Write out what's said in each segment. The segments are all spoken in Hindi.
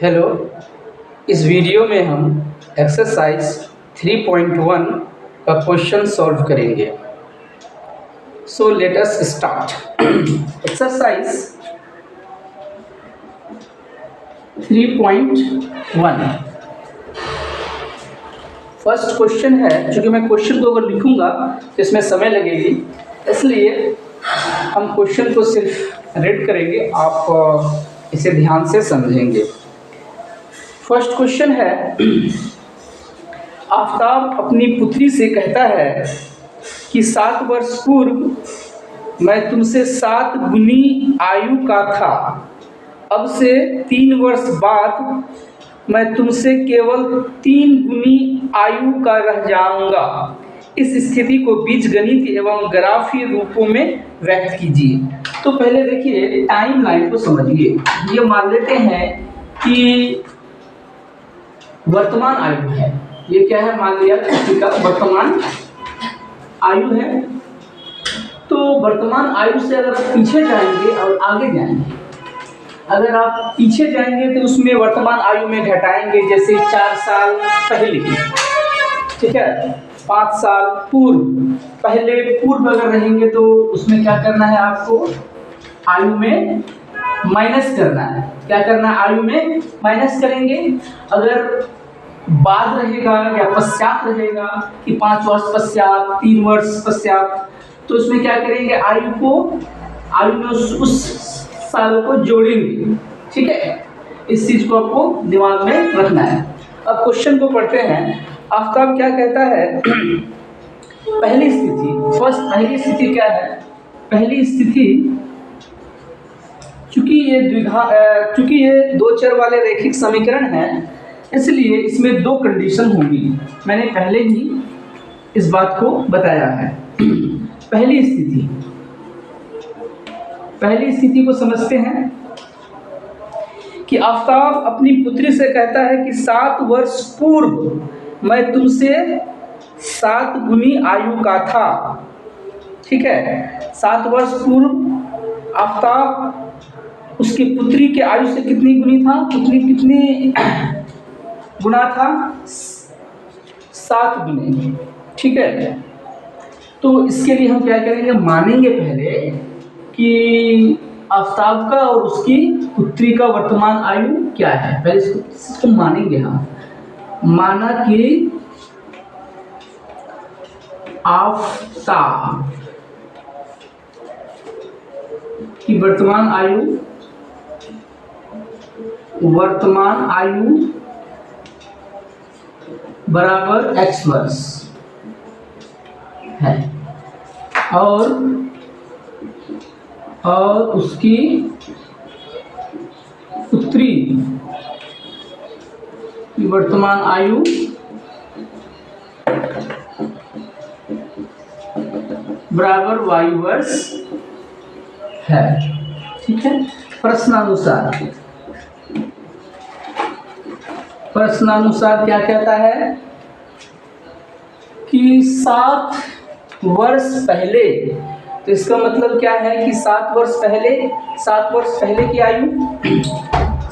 हेलो। इस वीडियो में हम एक्सरसाइज 3.1 का क्वेश्चन सॉल्व करेंगे। So let us start. Exercise 3.1 first question है। चूँकि मैं क्वेश्चन को अगर लिखूंगा तो इसमें समय लगेगी, इसलिए हम क्वेश्चन को सिर्फ रीड करेंगे, आप इसे ध्यान से समझेंगे। फर्स्ट क्वेश्चन है, आफताब अपनी पुत्री से कहता है कि 7 वर्ष पूर्व मैं तुमसे 7 गुनी आयु का था, अब से 3 वर्ष बाद मैं तुमसे केवल 3 गुनी आयु का रह जाऊंगा। इस स्थिति को बीजगणित एवं ग्राफीय रूपों में व्यक्त कीजिए। तो पहले देखिए टाइम लाइन को समझिए। ये मान लेते हैं कि वर्तमान आयु है। ये क्या है, मान लिया इसका वर्तमान आयु है। तो वर्तमान आयु से अगर आप पीछे जाएंगे और आगे जाएंगे, अगर आप पीछे जाएंगे तो उसमें वर्तमान आयु में घटाएंगे, जैसे 4 साल पहले, ठीक है, 5 साल पूर्व, पहले पूर्व अगर रहेंगे तो उसमें क्या करना है, आपको आयु में माइनस करना है। क्या करना है, आयु में माइनस करेंगे। अगर बाद रहेगा या पश्चात रहेगा कि 5 वर्ष पश्चात, 3 वर्ष पश्चात, तो उसमें क्या करेंगे, आयु में उस साल को जोड़ेंगे। ठीक है, इस चीज को आपको दिमाग में रखना है। अब क्वेश्चन को पढ़ते हैं। आफताब क्या कहता है, पहली स्थिति, पहली स्थिति क्या है, पहली स्थिति, चूंकि ये 2 चर वाले रैखिक समीकरण है, इसलिए इसमें 2 कंडीशन होंगी। मैंने पहले ही इस बात को बताया है। पहली स्थिति को समझते हैं कि आफताब अपनी पुत्री से कहता है कि 7 वर्ष पूर्व मैं तुमसे 7 गुनी आयु का था। ठीक है, 7 वर्ष पूर्व आफताब उसकी पुत्री के आयु से कितनी गुनी था, कितनी गुना था, 7 गुने। ठीक है, तो इसके लिए हम क्या करेंगे, मानेंगे पहले कि आफताब का और उसकी पुत्री का वर्तमान आयु क्या है। पहले इसको मानेंगे हम। माना कि आफताब की वर्तमान आयु बराबर x वर्ष है, और उसकी पुत्री की वर्तमान आयु बराबर y वर्ष है। ठीक है, प्रश्नानुसार क्या कहता है कि 7 वर्ष पहले, तो इसका मतलब क्या है कि 7 वर्ष पहले की आयु,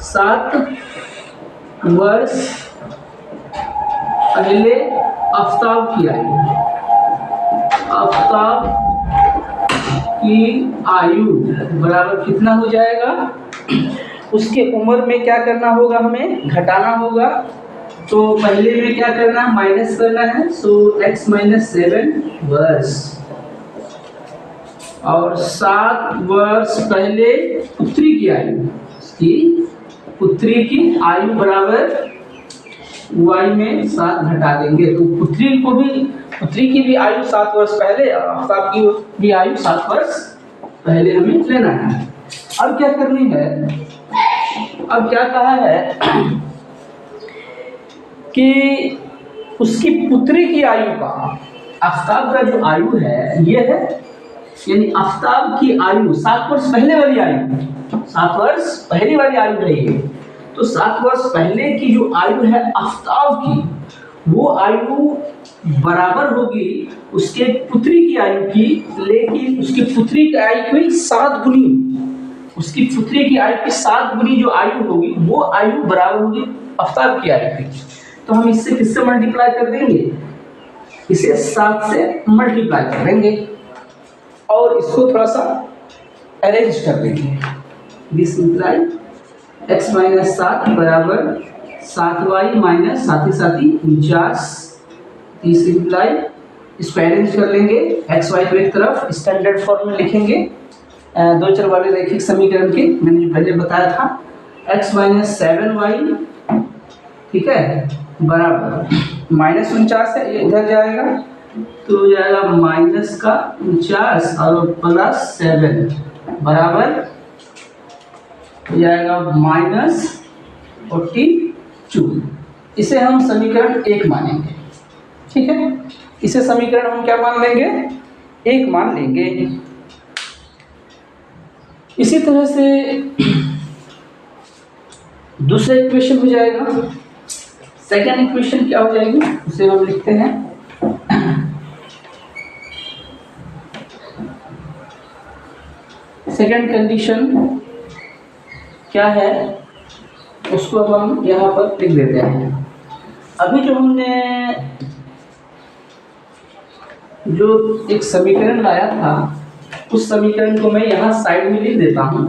7 वर्ष पहले आफताब की आयु बराबर कितना हो जाएगा, उसके उम्र में क्या करना होगा, हमें घटाना होगा। तो पहले में क्या करना है, माइनस करना है। सो x - 7 वर्ष, और 7 वर्ष पहले पुत्री की आयु बराबर y में 7 घटा देंगे। तो पुत्री की भी आयु 7 वर्ष पहले और आफताब की भी आयु 7 वर्ष पहले हमें लेना है। अब क्या करनी है, अब क्या कहा है कि उसकी पुत्री की आयु का, आफताब का जो आयु है ये है, यानी आफताब की आयु 7 वर्ष पहले वाली आयु, 7 वर्ष पहले वाली आयु रहेगी। तो 7 वर्ष पहले की जो आयु है आफताब की, वो आयु बराबर होगी उसके पुत्री की आयु की, लेकिन उसकी पुत्री की आयु हुई 7 गुनी। उसकी पुत्री की आयु की 7 गुनी जो आयु होगी वो आयु बराबर होगी आफ्ताब की आयु की। तो हम इससे किससे मल्टीप्लाई कर देंगे, इसे 7 से मल्टीप्लाई कर देंगे और इसको थोड़ा सा अरेंज कर देंगे। दिस इम्प्लाई x माइनस 7 बराबर 7y माइनस 7 49। दिस इम्प्लाई इसको अरेंज कर लेंगे, एक्स वाई को एक तरफ स्टैंडर्ड फॉर्म में लिखेंगे दो चर वाले रैखिक समीकरण के, मैंने जो पहले बताया था, x माइनस 7y, ठीक है, बराबर माइनस 49 है, ये उधर जाएगा तो हो जाएगा माइनस का 49 और प्लस 7 बराबर हो जाएगा माइनस 42। इसे हम समीकरण 1 मानेंगे, ठीक है, इसे समीकरण हम क्या मान लेंगे, 1 मान लेंगे। इसी तरह से दूसरा इक्वेशन हो जाएगा, सेकेंड इक्वेशन क्या हो जाएगी उसे हम लिखते हैं सेकेंड कंडीशन क्या है उसको अब हम यहाँ पर लिख देते हैं। अभी जो हमने जो एक समीकरण लाया था उस समीकरण को मैं यहाँ साइड में लिख देता हूँ,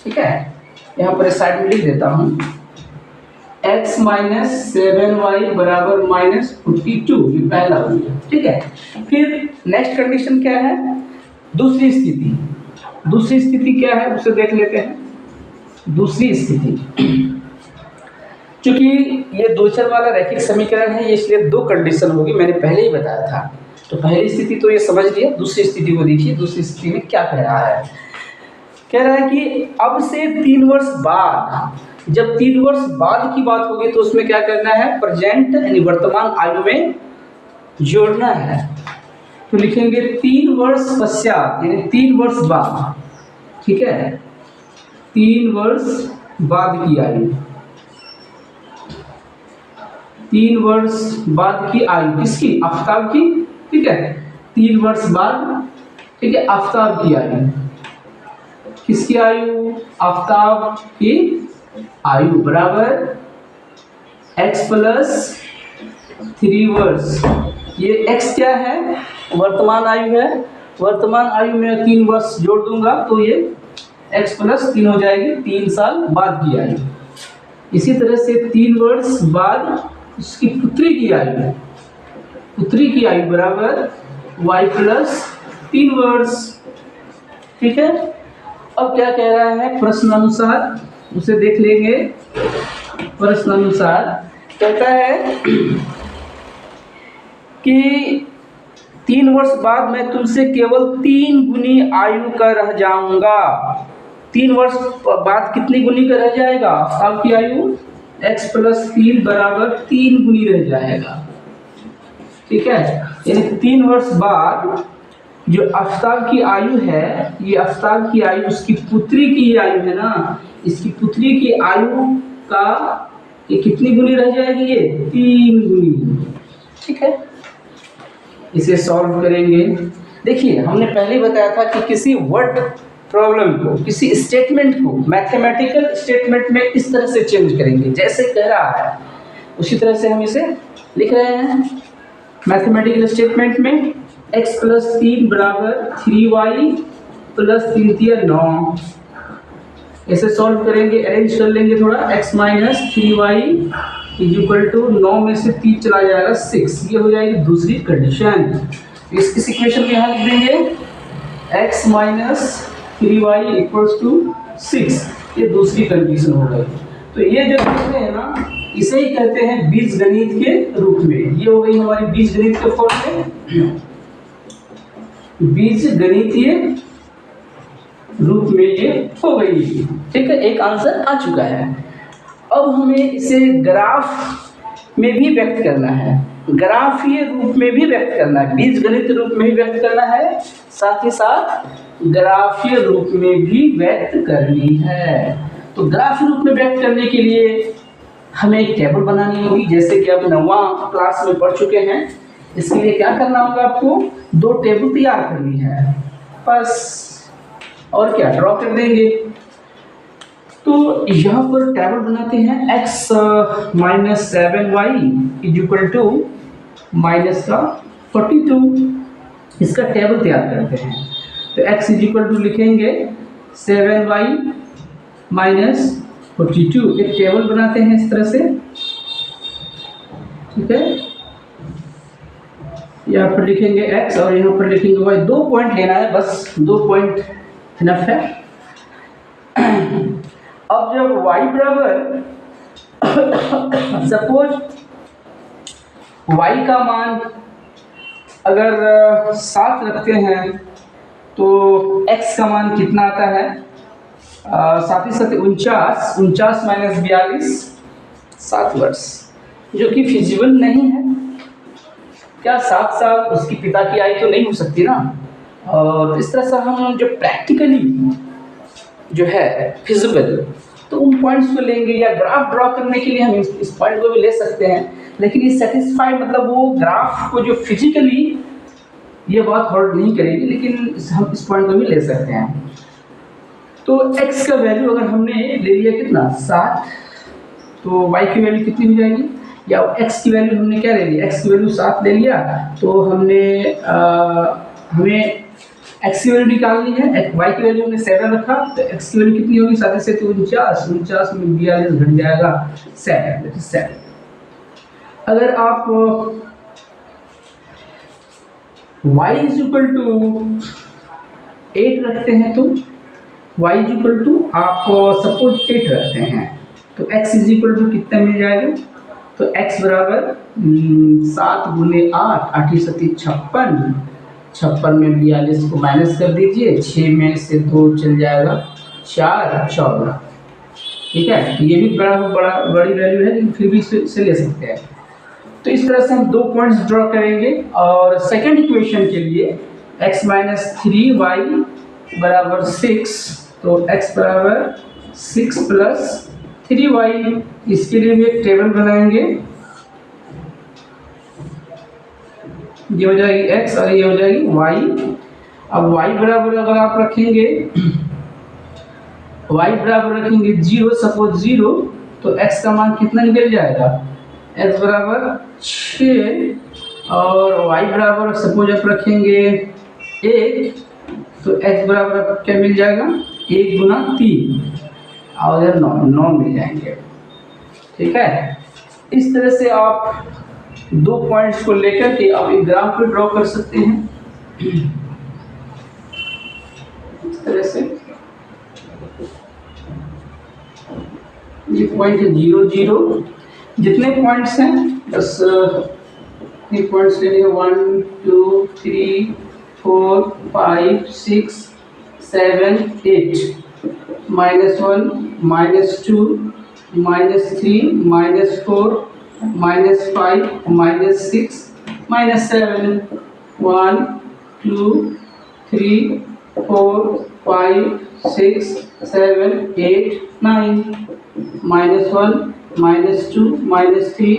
ठीक है, यहाँ पर साइड में लिख देता हूँ x माइनस 7y बराबर माइनस 42, ये पहला हो गया, ठीक है। फिर नेक्स्ट कंडीशन क्या है, दूसरी स्थिति, दूसरी स्थिति क्या है उसे देख लेते हैं। दूसरी स्थिति, चूंकि ये दो चर वाला रैखिक समीकरण है, ये इसलिए दो कंडीशन होगी, मैंने पहले ही बताया था। तो पहली स्थिति तो ये समझ लिया, दूसरी स्थिति को देखिए, दूसरी स्थिति में क्या कह रहा है, कह रहा है कि अब से 3 वर्ष बाद, जब 3 वर्ष बाद की बात होगी तो उसमें क्या करना है, प्रेजेंट यानी वर्तमान आयु में जोड़ना है। तो लिखेंगे 3 वर्ष पश्चात यानी 3 वर्ष बाद, ठीक है, 3 वर्ष बाद की आयु, 3 वर्ष बाद की आयु किसकी, आफ्ताब की, ठीक है, 3 वर्ष बाद, ठीक है, आफ्ताब की आयु, किसकी आयु, आफ्ताब की आयु बराबर x प्लस 3 वर्ष। ये x क्या है, वर्तमान आयु है, वर्तमान आयु में 3 वर्ष जोड़ दूंगा तो ये x प्लस 3 हो जाएगी, 3 साल बाद की आयु। इसी तरह से 3 वर्ष बाद उसकी पुत्री की आयु, पुत्री की आयु बराबर y प्लस 3 वर्ष, ठीक है। अब क्या कह रहा है प्रश्न अनुसार, उसे देख लेंगे। प्रश्न अनुसार कहता है कि 3 वर्ष बाद मैं तुमसे केवल 3 गुनी आयु का रह जाऊंगा। 3 वर्ष बाद कितनी गुनी का रह जाएगा, आपकी आयु x प्लस 3 बराबर 3 गुनी रह जाएगा, ठीक है। यानी 3 वर्ष बाद जो आफ्ताब की आयु है, ये आफ्ताब की आयु उसकी पुत्री की आयु है ना, इसकी पुत्री की आयु का ये कितनी गुनी रह जाएगी, ये 3 गुनी, ठीक है। इसे सॉल्व करेंगे। देखिए हमने पहले ही बताया था कि किसी वर्ड प्रॉब्लम को, किसी स्टेटमेंट को मैथमेटिकल स्टेटमेंट में इस तरह से चेंज करेंगे जैसे कह रहा है, उसी तरह से हम इसे लिख रहे हैं। मैथमेटिकल स्टेटमेंट में x प्लस 3 बराबर 3y प्लस 3 × 9, ऐसे सॉल्व करेंगे, अरेंज कर लेंगे थोड़ा। x minus 3y is equal to 9 में से 3 चला जाएगा 6, ये हो जाएगी दूसरी कंडीशन। इस इक्वेशन में यहाँ लिख देंगे x minus 3y equals to 6, ये दूसरी कंडीशन हो गई। तो ये जो लिखते हैं ना, इसे ही कहते हैं बीजगणित के रूप में। ये हो गई हमारी बीजगणित के फॉर्म में, बीजगणितीय रूप में ये हो गई, ठीक है। एक आंसर आ चुका है। अब हमें इसे ग्राफ में भी व्यक्त करना है, ग्राफीय रूप में भी व्यक्त करना है, बीजगणित रूप में भी व्यक्त करना है, साथ ही साथ ग्राफीय रूप में भी व्यक्त करनी है। तो ग्राफीय रूप में व्यक्त करने के लिए हमें एक टेबल बनानी होगी, जैसे कि आप 9वां क्लास में पढ़ चुके हैं। इसके लिए क्या करना होगा, आपको 2 टेबल तैयार करनी है बस, और क्या ड्रॉ कर देंगे। तो यहाँ पर टेबल बनाते हैं x minus 7y is equal to minus का 42, इसका टेबल तैयार करते हैं। तो x इज इक्वल टू लिखेंगे 7y माइनस 42, एक टेबल बनाते हैं इस तरह से, ठीक है। यहाँ पर लिखेंगे x और यहाँ पर लिखेंगे y, 2 पॉइंट लेना है, बस 2 पॉइंट इनफ है। अब जब y बराबर सपोज y का मान अगर 7 रखते हैं तो x का मान कितना आता है, 7 7 49, 49 माइनस 42 7 वर्ष, जो कि फिजिबल नहीं है। क्या 7 साल उसकी पिता की आयु तो नहीं हो सकती ना। और इस तरह से हम जो प्रैक्टिकली जो है फिजिबल, तो उन पॉइंट्स को लेंगे, या ग्राफ ड्रॉ करने के लिए हम इस पॉइंट को भी ले सकते हैं, लेकिन ये सेटिस्फाइड मतलब वो ग्राफ को जो फिजिकली ये बात होल्ड नहीं करेगी, लेकिन हम इस पॉइंट को भी ले सकते हैं। तो x का वैल्यू अगर हमने ले लिया कितना 7, तो y की वैल्यू कितनी हो जाएगी, या x की वैल्यू हमने क्या ले लिया, x की वैल्यू 7 ले लिया, तो हमने हमें x की वैल्यू निकालनी है, y की वैल्यू हमने 7 रखा, तो x की वैल्यू कितनी होगी, 7 से 49, 49 में 42 घट जाएगा 7। अगर आप y इज इक्वल टू 8 रखते हैं, तो y इज इक्वल टू आप सपोज 8 रखते हैं, तो x इज इक्वल टू कितना मिल जाएगा, तो x बराबर 7 गुने 8, 8 7 56, 56 में 42 को माइनस कर दीजिए, 6 में से 2 चल जाएगा 4 14, ठीक है। तो ये भी बड़ी वैल्यू है, लेकिन फिर भी इसे ले सकते हैं। तो इस तरह से हम 2 पॉइंट्स ड्रॉ करेंगे। और सेकंड इक्वेशन के लिए x माइनस 3y बराबर 6, तो x बराबर 6 प्लस 3y, इसके लिए भी एक टेबल बनाएंगे, ये हो जाएगी x और ये हो जाएगी y। अब y बराबर अगर आप रखेंगे, y बराबर रखेंगे 0, सपोज 0, तो x का मान कितना निकल जाएगा, x बराबर 6, और y बराबर सपोज आप रखेंगे 1, तो x बराबर क्या मिल जाएगा, 1 गुना 3 और इधर 9 मिल जाएंगे, ठीक है। इस तरह से आप 2 पॉइंट्स को लेकर के आप एक ग्राफ को ड्रॉ कर सकते हैं, इस तरह से। ये पॉइंट है 0 0, जितने पॉइंट्स हैं बस ये पॉइंट्स लेने हैं 1 2 3 4 5 6 7 8, -1 -2 -3 -4 -5 -6 -7, 1 2 3 4 5 6 7 8 9, -1 -2 -3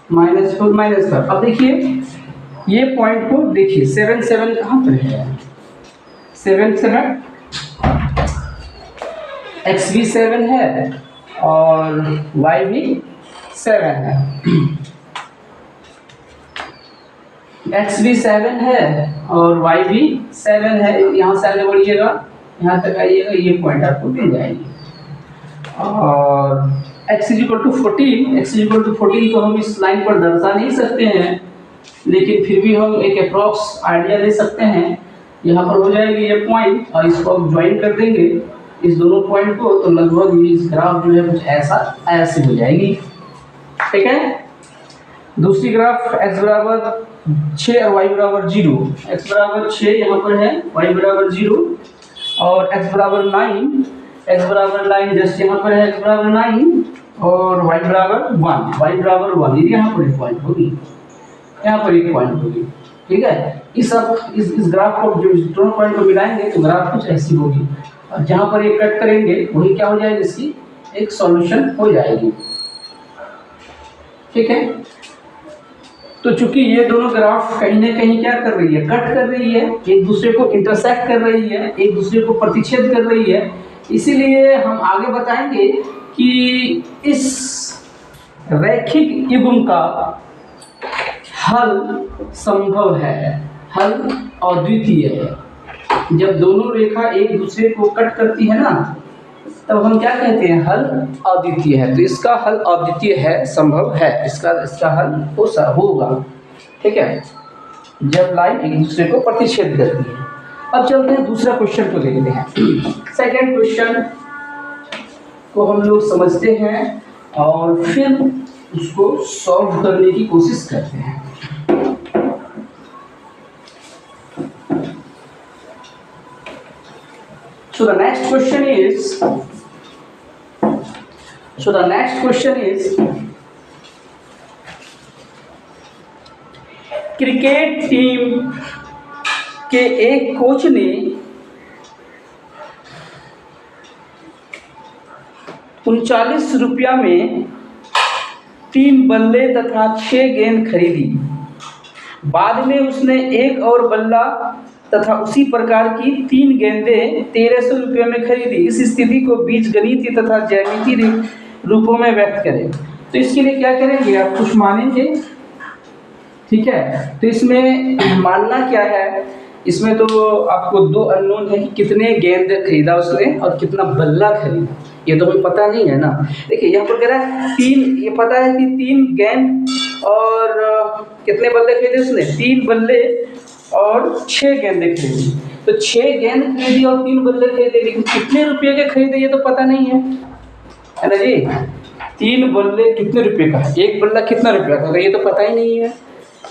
-4 -5। अब देखिए ये पॉइंट को देखिए, 7 7 कहाँ पर है, 7 7 x भी 7 है और y भी 7 है, x भी 7 है और y भी 7 है। यहाँ से आगे बढ़िएगा, यहाँ तक आइएगा, ये पॉइंट आपको मिल जाएगी। और x is equal to 14, x is equal to 14 को हम इस लाइन पर दर्शा नहीं सकते हैं, लेकिन फिर भी हम एक अप्रॉक्स आइडिया दे सकते हैं। यहाँ पर हो जाएगी ये पॉइंट, और इसको हम ज्वाइन कर देंगे इस दोनों पॉइंट को, तो लगभग इस ग्राफ जो है कुछ ऐसे हो जाएगी, ठीक है। दूसरी ग्राफ x बराबर 6 और y बराबर 0, x बराबर 6 यहाँ पर है, y बराबर 0, और x बराबर 9, x बराबर 9 जस्ट यहाँ पर है, x बराबर 9 और y बराबर 1, y बराबर 1, ये यहाँ पर एक पॉइंट होगी, यहाँ पर एक पॉइंट होगी, ठीक है। इस ग्राफ को जो दोनों पॉइंट को मिलाएंगे तो ग्राफ कुछ ऐसी होगी, और जहाँ पर ये कट करेंगे वही क्या हो जाएगी, इसकी एक सॉल्यूशन हो जाएगी, ठीक है। तो चूंकि ये दोनों ग्राफ कहीं ना कहीं क्या कर रही है, कट कर रही है, एक दूसरे को इंटरसेक्ट कर रही है, एक दूसरे को प्रतिच्छेद कर रही है, इसीलिए हम आगे बताएंगे कि इस रैखिक युग्म का हल संभव है, हल अद्वितीय है। जब दोनों रेखा एक दूसरे को कट करती है ना, तब हम क्या कहते हैं, हल अद्वितीय है। तो इसका हल अद्वितीय है, संभव है, इसका हल होगा, ठीक है, जब लाइन एक दूसरे को प्रतिच्छेद करती है। अब चलते हैं दूसरा क्वेश्चन को देखते हैं। सेकंड क्वेश्चन को हम लोग समझते हैं और फिर उसको सॉल्व करने की कोशिश करते हैं। So the next question is cricket team के एक कोच ने 39 रुपया में 3 बल्ले तथा 6 गेंद खरीदी। बाद में उसने एक और बल्ला तथा उसी प्रकार की 3 गेंदें 1300 रुपये में खरीदी। इस स्थिति को बीजगणितीय तथा ज्यामितीय रूपों में व्यक्त करें। तो इसके लिए क्या करेंगे, आप कुछ मानेंगे, ठीक है। तो इसमें मानना क्या है, इसमें तो आपको 2 अननोन है कि कितने गेंद खरीदा उसने और कितना बल्ला खरीदा, ये तो हमें पता नहीं है ना। देखिए यहाँ पर कह रहा है 3, ये पता है कि 3 गेंद और कितने बल्ले खरीदे उसने, 3 बल्ले और 6 गेंदें खरीदी। तो 6 गेंद खरीदी और 3 बल्ले खरीदे, लेकिन कितने रुपये के खरीदे ये तो पता नहीं है ना जी। 3 बल्ले कितने रुपये का है, एक बल्ला कितना रुपया का, ये तो पता ही नहीं है।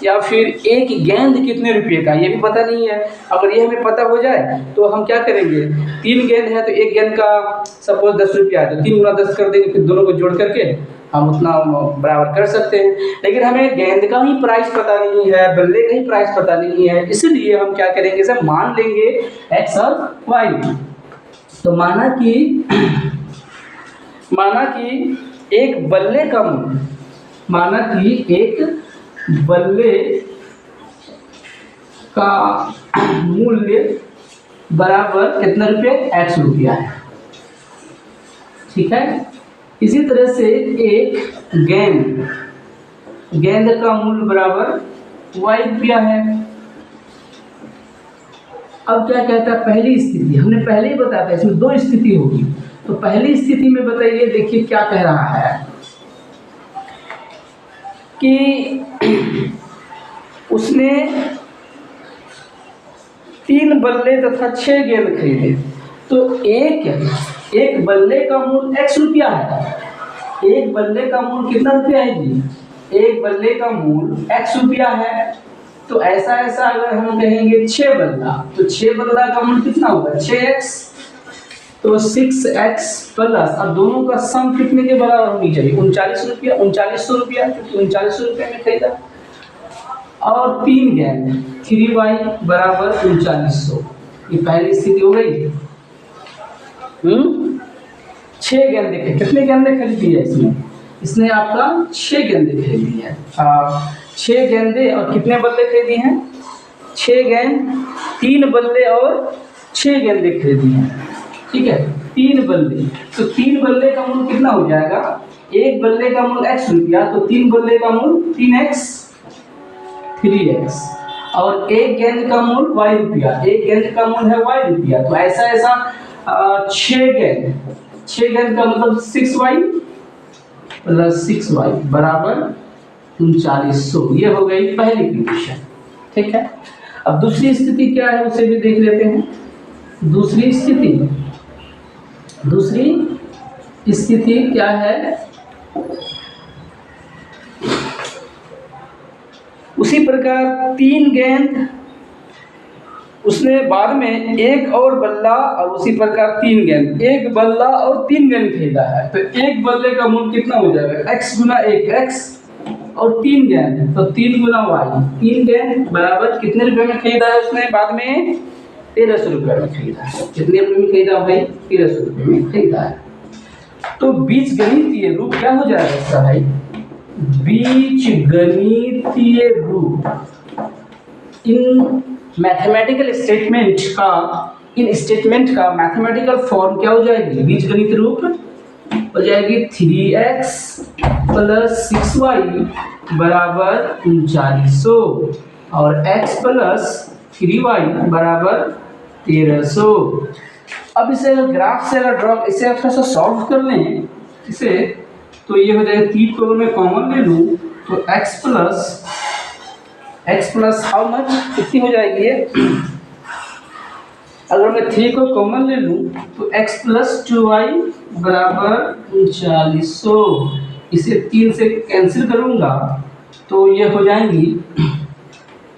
या फिर एक गेंद कितने रुपये का, ये भी पता नहीं है। अगर ये हमें पता हो जाए तो हम क्या करेंगे, 3 गेंद है तो एक गेंद का सपोज 10 रुपया है, तो 3 गुना 10 कर देंगे, फिर दोनों को जोड़ करके हम उतना बराबर कर सकते हैं। लेकिन हमें गेंद का ही प्राइस पता नहीं है, बल्ले का ही प्राइस पता नहीं है, इसलिए हम क्या करेंगे, इसे मान लेंगे x और y। तो माना कि एक बल्ले का मूल्य, माना कि एक बल्ले का मूल्य बराबर कितना रुपये, x रुपया है, ठीक है। इसी तरह से एक गेंद का मूल्य बराबर y रुपया है। अब क्या कहता है, पहली स्थिति हमने पहले ही बताया था, इसमें 2 स्थिति होगी। तो पहली स्थिति में बताइए, देखिए क्या कह रहा है कि उसने 3 बल्ले तथा 6 गेंद खरीदे। तो एक बल्ले का मूल्य x रुपया है। एक बल्ले का मूल्य कितना रुपया है जी, एक बल्ले का मूल्य x रुपया है। तो ऐसा अगर हम कहेंगे 6 बल्ला, तो 6 बल्ला का मूल्य कितना होगा, 6x, तो 6x प्लस, अब दोनों का सम कितने के बराबर होनी चाहिए, 39 रुपया, 3900 रुपया, क्योंकि 3900 रुपये में खरीदा। और 3 गेंद 3y बराबर 3900, ये पहली स्थिति हो गई। 6 गेंदे, कितने गेंदे खरीदी है इसने आपका 6 गेंदे खरीदी है। 6 गेंदे और कितने बल्ले खरीदी हैं, 6 गेंद, 3 बल्ले और 6 गेंदे खरीदी हैं, ठीक है, 3 बल्ले। तो 3 बल्ले का मूल्य कितना हो जाएगा, एक बल्ले का मूल्य x रुपया, तो 3 बल्ले का मूल्य 3x, 3x, और एक गेंद का मूल्य y रुपया, एक गेंद का मूल्य है y रुपया। तो ऐसा 6 गेंद का मतलब 6y प्लस 6y बराबर 3900। ये हो गई पहली कंडीशन, ठीक है। अब दूसरी स्थिति क्या है उसे भी देख लेते हैं। दूसरी स्थिति क्या है, उसी प्रकार 3 गेंद, उसने बाद में एक और बल्ला और उसी प्रकार 3 गेंद, एक बल्ला और 3 गेंद खरीदा है। तो एक बल्ले का मूल्य कितना हो जाएगा, x गुना 1 x, और 3 गेंद तो 3 गुना y, 3 गेंद बराबर कितने रुपए में खरीदा है उसने, बाद में 1300 रुपये में खरीदा है। कितने रुपये में खरीदा भाई, 1300 रुपये में खरीदा है। तो बीजगणितीय रूप क्या हो जाएगा इसका भाई, बीजगणितीय रूप इन मैथमेटिकल स्टेटमेंट का इन स्टेटमेंट का मैथमेटिकल फॉर्म क्या हो जाएगी, बीजगणित रूप हो जाएगी 3x प्लस 6y बराबर 3900 और x प्लस 3y बराबर 1300। अब इसे अगर ग्राफ से अगर ड्रॉ इसे थोड़ा सा सॉल्व कर लें इसे, तो ये हो जाएगा 3 को अगर मैं कॉमन ले लूँ तो x प्लस हाउ मच कितनी हो जाएगी ये, अगर मैं 3 को कॉमन ले लूँ तो x प्लस 2y बराबर 3900। इसे 3 से कैंसिल करूँगा तो ये हो जाएंगी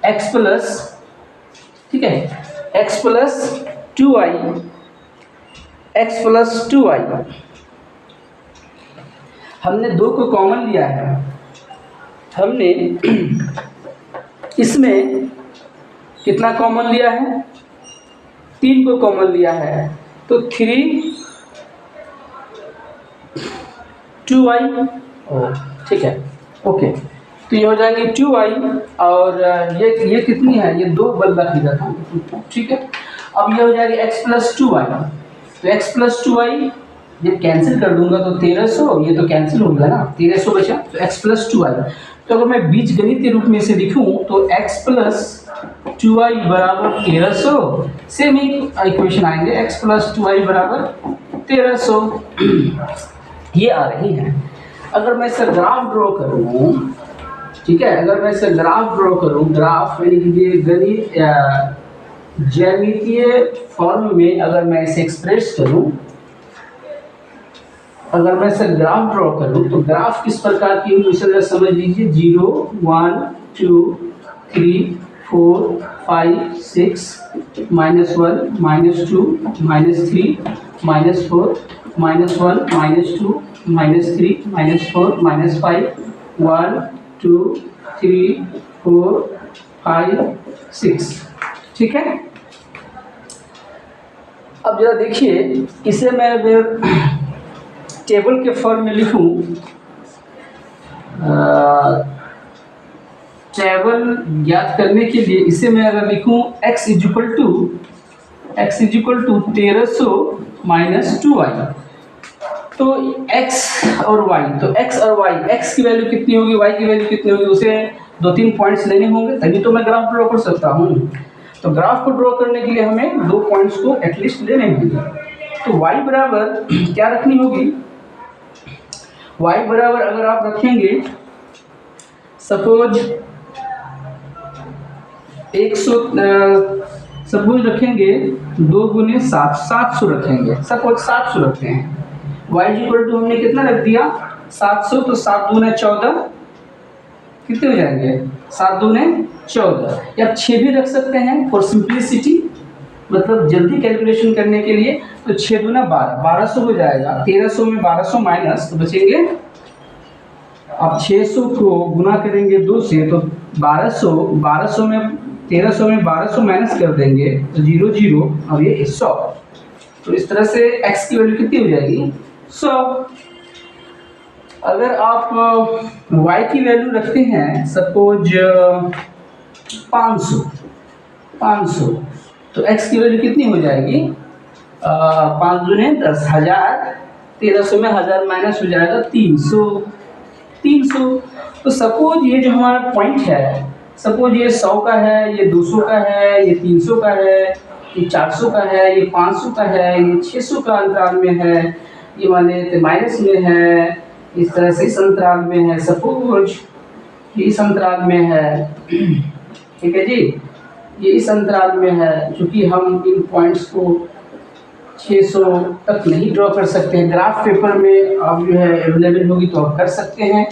x प्लस, ठीक है, x plus 2y, x plus 2y, हमने 2 को कॉमन लिया है, हमने इसमें कितना कॉमन लिया है, 3 को कॉमन लिया है, तो 3 2y, ठीक है, ओके, तो ये हो जाएंगे 2y और ये कितनी है, ये 2 बल्ला की था, ठीक है। अब ये हो जाएगी x प्लस 2y, तो x प्लस 2y जब कैंसिल कर दूंगा तो 1300, ये तो कैंसिल हो गया ना, 1300 बचा, तो x प्लस 2y। तो अगर मैं बीजगणित के रूप में इसे लिखूं तो x प्लस 2y बराबर 1300, सेम ही इक्वेशन आएंगे, x प्लस 2y बराबर 1300 ये आ रही है। अगर मैं इसे ग्राफ ड्रॉ करूं, ठीक है, अगर मैं इसे ग्राफ ड्रॉ करूं, ग्राफ यानी कि गणित ज्यामितीय फॉर्म में अगर मैं इसे एक्सप्रेस करूं, अगर मैं इसे ग्राफ ड्रॉ करूं तो ग्राफ किस प्रकार की होगी इसे समझ लीजिए, 0 1 2 3 4 5 6 -1 -2 -3 -4 -1 -2 -3 -4 -5 1 2 3 4 5 6, ठीक है। अब जरा देखिए, इसे मैं अगर टेबल के फॉर्म में लिखूं, टेबल ज्ञात करने के लिए इसे मैं अगर लिखूं x equal to 1300 minus 2y, तो x और y, तो x और y, x की वैल्यू कितनी होगी, y की वैल्यू कितनी होगी, उसे 2-3 पॉइंट्स लेने होंगे तभी तो मैं ग्राफ ड्रॉ कर सकता हूँ। तो ग्राफ को ड्रॉ करने के लिए हमें 2 पॉइंट्स को एटलीस्ट लेने होंगे। तो y बराबर क्या रखनी होगी, y बराबर अगर आप रखेंगे सपोज 100, सपोज रखेंगे 2 गुने 700 रखेंगे, सपोज 700 रखते हैं, y इक्वल टू हमने कितना रख दिया 700, तो 7 दूने 14 कितने हो जाएंगे, 7 दूने 14, या 6 भी रख सकते हैं फॉर सिंप्लिसिटी, मतलब जल्दी कैलकुलेशन करने के लिए, तो 6 दूना 12, 1200 हो जाएगा, 1300 में 1200 माइनस, तो बचेंगे, अब 600 को गुना करेंगे 2 से तो 1200 में 1300 में 1200 माइनस कर देंगे तो 0 0 और ये 100, तो इस तरह से x की वैल्यू कितनी हो जाएगी 100। अगर आप y की वैल्यू रखते हैं सपोज 500, तो x की वैल्यू कितनी हो जाएगी 5 दूने 10, 1000, 1300 में 1000 माइनस हो जाएगा 300। तो सपोज ये जो हमारा पॉइंट है, सपोज ये 100 का है, ये 200 का है, ये 300 का है, ये 400 का है, ये 500 का है, ये 600 का अंतराल में है, ये वाले माइनस में है, इस तरह से इस अंतराल में है, सपोज ये इस अंतराल में है, ठीक है जी, ये इस अंतराल में है। क्योंकि हम इन पॉइंट्स को 600 तक नहीं ड्रॉ कर सकते हैं, ग्राफ पेपर में आप जो है अवेलेबल होगी तो आप कर सकते हैं।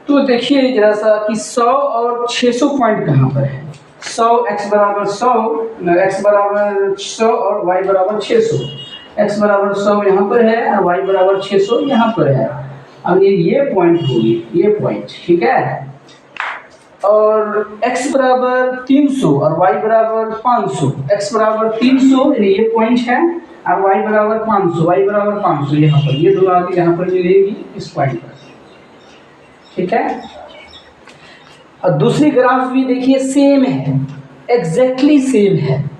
तो देखिए जरा सा कि 100 और 600 पॉइंट कहाँ पर है, 100 x बराबर 100, x बराबर 100 और y बराबर 600, x बराबर 100 यहाँ पर है और y बराबर 600 यहाँ पर है। अब ये पॉइंट होगी, ये पॉइंट, ठीक है, और x बराबर 300 और y बराबर 500, x बराबर 300 यानी ये पॉइंट है और y बराबर 500, y बराबर 500 यहाँ पर, ये दोनों आगे यहाँ पर मिलेगी इस पॉइंट पर, ठीक है। और दूसरी ग्राफ भी देखिए सेम है, एग्जैक्टली सेम है,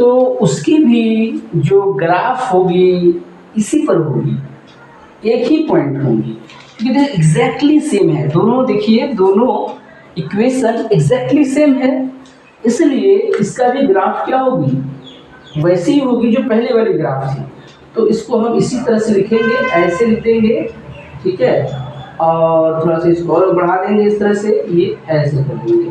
तो उसकी भी जो ग्राफ होगी इसी पर होगी, एक ही पॉइंट होंगी, क्योंकि देखिए एग्जैक्टली सेम है दोनों। देखिए दोनों इक्वेशन एग्जैक्टली सेम है, इसलिए इसका भी ग्राफ क्या होगी, वैसी ही होगी जो पहले वाली ग्राफ थी। तो इसको हम इसी तरह से लिखेंगे, ऐसे लिख देंगे, ठीक है, और थोड़ा सा इसको और बढ़ा देंगे इस तरह से, ये ऐसे कर देंगे।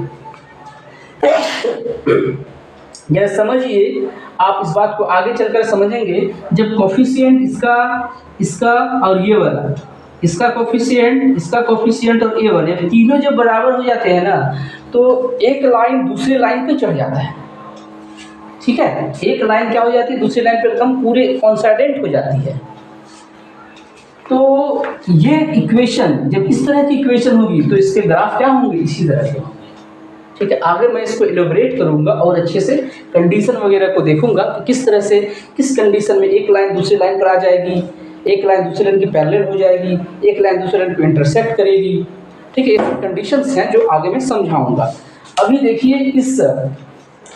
यह समझिए, आप इस बात को आगे चलकर समझेंगे जब कोफिशिएंट इसका और ये वाला, इसका कोफिशिएंट और ये वाले तीनों जब बराबर हो जाते हैं ना, तो एक लाइन दूसरे लाइन पे चढ़ जाता है, ठीक है। एक लाइन क्या हो जाती है, दूसरी लाइन पे एकदम पूरे कॉन्सर्डेंट हो जाती है। तो ये इक्वेशन जब इस तरह की इक्वेशन होगी तो इसके ग्राफ क्या होंगे, इसी तरह के होंगे, ठीक है। आगे मैं इसको एलोबरेट करूंगा और अच्छे से कंडीशन वगैरह को देखूंगा कि किस तरह से, किस कंडीशन में एक लाइन दूसरी लाइन पर आ जाएगी, एक लाइन दूसरी लाइन की पैरेलल हो जाएगी, एक लाइन दूसरी लाइन को इंटरसेक्ट करेगी, ठीक है। ये सब कंडीशंस हैं जो आगे मैं समझाऊंगा। अभी देखिए इस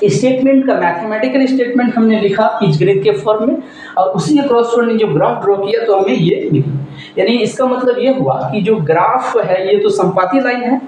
स्टेटमेंट का मैथमेटिकल स्टेटमेंट हमने लिखा बीजगणित के फॉर्म में, और उसी के क्रॉसवर्ड जो ग्राफ ड्रॉ किया तो हमें ये मिली। यानी इसका मतलब ये हुआ कि जो ग्राफ है ये तो संपाती लाइन है,